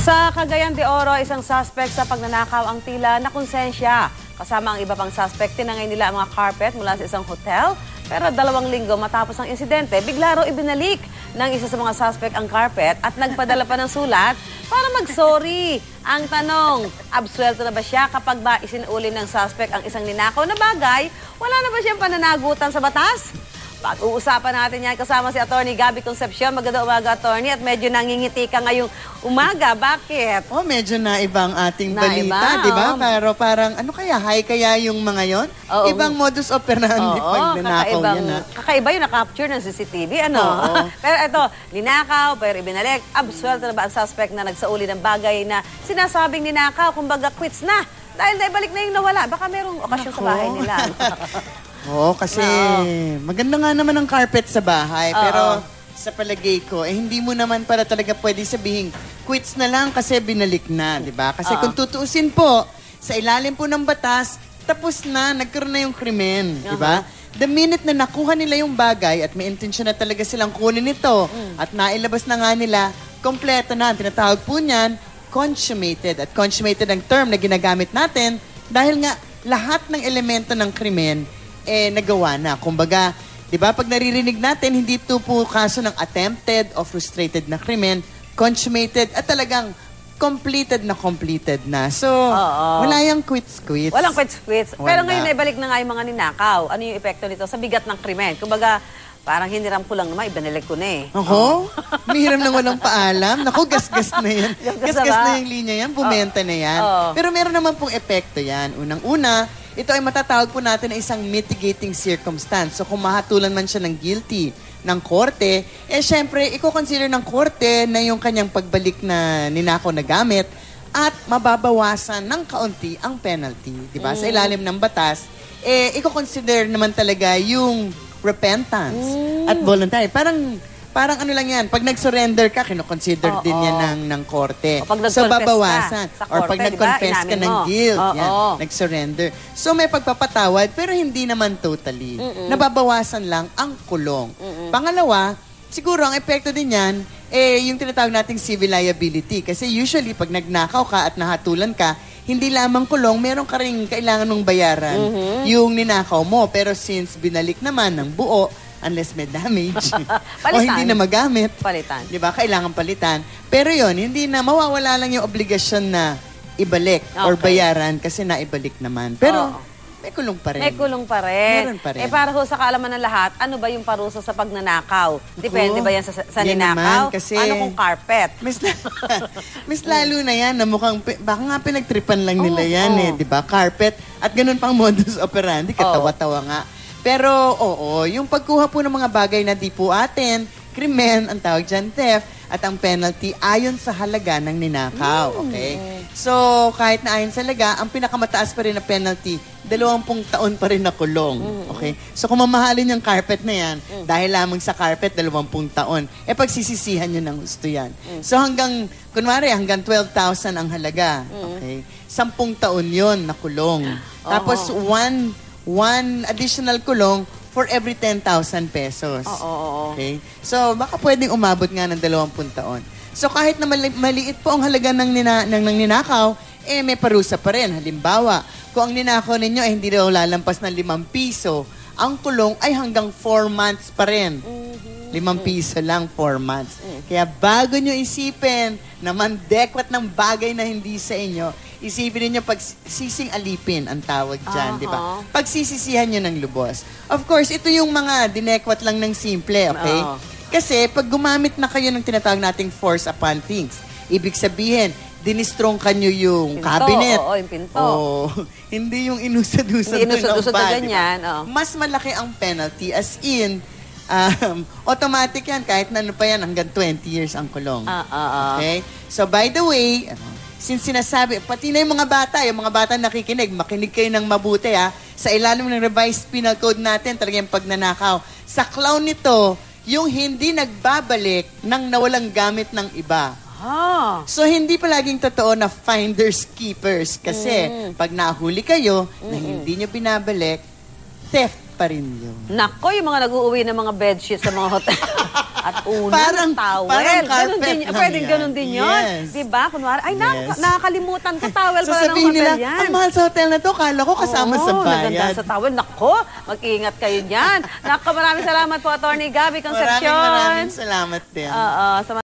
Sa Cagayan de Oro, isang suspect sa pagnanakaw ang tila na konsensya. Kasama ang iba pang suspect, tinangay nila ang mga carpet mula sa isang hotel. Pero 2 linggo matapos ang insidente, bigla raw ibinalik ng isa sa mga suspect ang carpet at nagpadala pa ng sulat para mag-sorry. Ang tanong, absuelto na ba siya kapag ba isinuuli ng suspect ang isang ninakaw na bagay? Wala na ba siyang pananagutan sa batas? Pag-uusapan natin yan kasama si Atty. Gabby Concepcion. Magandang umaga, Atty. At medyo nangingiti ka ngayong umaga. Bakit? Oh, medyo naibang ating balita, di ba? Pero parang, ano kaya? High kaya yung mga yon? Ibang modus operandi pag nanakaw yan. Kakaiba yung na-capture ng CCTV. Pero ito, ninakaw, pero ibinalik. Absuelto na ba ang suspect na nagsauli ng bagay na sinasabing ninakaw? Kumbaga, quits na. Dahil naibalik na yung nawala. Baka merong okasyon sa bahay nila. Oo, kasi maganda nga naman ang carpet sa bahay. Pero sa palagay ko, hindi mo naman para talaga pwede sabihin, quits na lang kasi binalik na, di ba? Kasi kung tutuusin po, sa ilalim po ng batas, tapos na, nagkaroon na yung krimen, di ba? The minute na nakuha nila yung bagay at may intensyon na talaga silang kunin ito at nailabas na nga nila, kompleto na. Ang tinatawag po niyan, consummated. At consummated ang term na ginagamit natin dahil nga lahat ng elemento ng krimen nagawa na. Kumbaga, di ba, pag naririnig natin, hindi ito po kaso ng attempted o frustrated na krimen, consummated at talagang completed na. So, wala yung quits-quits. Walang quits-quits. Pero ngayon, naibalik na nga yung mga ninakaw. Ano yung epekto nito sa bigat ng krimen? Kumbaga, parang hiniram ko lang naman, ibanilig ko na eh. Ako? Mihiram nang walang paalam. Naku, gas-gas na yan. Gas-gas na yung linya yan, bumenta na yan. Pero meron naman pong epekto yan. Unang-una, ito ay matatawag po natin na isang mitigating circumstance. So kung mahatulan man siya ng guilty ng korte, syempre, i-consider ng korte na yung kanyang pagbalik na ninakaw na gamit at mababawasan ng kaunti ang penalty. Diba? Sa ilalim ng batas, i-consider naman talaga yung repentance at voluntary. Parang ano lang yan, pag nag-surrender ka, kino-consider din yan ng korte. So, babawasan. Or pag nag-confess ka ng guilt, nag-surrender. So, may pagpapatawad, pero hindi naman totally. Nababawasan lang ang kulong. Pangalawa, siguro ang epekto din yan, yung tinatawag nating civil liability. Kasi usually, pag nagnakaw ka at nahatulan ka, hindi lamang kulong, meron ka rin kailangan mong bayaran yung ninakaw mo. Pero since binalik naman ng buo, unless may damage. O hindi na magamit. Palitan. Di ba? Kailangan palitan. Pero yon hindi na, mawawala lang yung obligasyon na ibalik or bayaran kasi naibalik naman. Pero may kulong pa rin. May kulong pa rin. Meron pa rin. Para ho sa kaalaman ng lahat, ano ba yung parusa sa pagnanakaw? Depende ba yan sa ninakaw? Naman, kasi ano kung carpet? Mas lalo na yan na mukhang, baka nga pinagtripan lang nila yan di ba? Carpet. At ganun pang modus operandi, katawa-tawa nga. Pero, yung pagkuha po ng mga bagay na di po atin, krimen, ang tawag dyan, theft, at ang penalty ayon sa halaga ng ninakaw. Okay? So, kahit na ayon sa halaga, ang pinakamataas pa rin na penalty, 20 taon pa rin na kulong. Okay? So, kung mamahalin yung carpet na yan, dahil lamang sa carpet, 20 taon, pagsisisihan nyo ng gusto yan. So, kunwari, hanggang 12,000 ang halaga. Okay? 10 taon yon na kulong. Tapos, one additional kulong for every 10,000 pesos. Okay? So, baka pwedeng umabot nga ng 20 taon. So, kahit na maliit po ang halaga ng ninakaw, may parusa pa rin. Halimbawa, kung ang ninakaw ninyo ay hindi daw lalampas ng 5 piso, ang kulong ay hanggang 4 months pa rin. 5 piso lang, 4 months. Kaya bago nyo isipin na mandekwat ng bagay na hindi sa inyo, isipin niyo pagsising alipin ang tawag dyan, di ba? Pagsisisihan nyo ng lubos. Of course, ito yung mga dinekwat lang ng simple, okay? Kasi pag gumamit na kayo ng tinatawag nating force upon things, ibig sabihin, dinistrong kanyo yung cabinet. Yung pinto. Hindi yung inusad-usad ng ba, ganyan. Mas malaki ang penalty as in, automatic yan, kahit na ano pa yan, hanggang 20 years ang kulong. Okay? So, by the way, since sinasabi, pati na yung mga bata nakikinig, makinig kayo ng mabuti sa ilalim ng revised penal code natin, talagang pagnanakaw. Sa clown nito, yung hindi nagbabalik ng nawalang gamit ng iba. So, hindi palaging totoo na finders keepers. Kasi, pag nahuli kayo na hindi nyo binabalik, theft pa rin yun. Nako, yung mga nag-uuwi ng mga bedsheets sa mga hotel. At Parang- towel. parang Ganun carpet din, lang pwedeng yan. ganun din yun. Yes. Diba? Kunwari, ay, Yes. nakakalimutan ko, towel pala ng Sasabihin hotel nila, yan. ang mahal sa hotel na to, kala ko kasama sa Oo, bayad. naganda sa towel. Nako, mag-iingat kayo dyan. Nako, maraming salamat po, Attorney Gabby Concepcion. Maraming salamat din. Oo, sa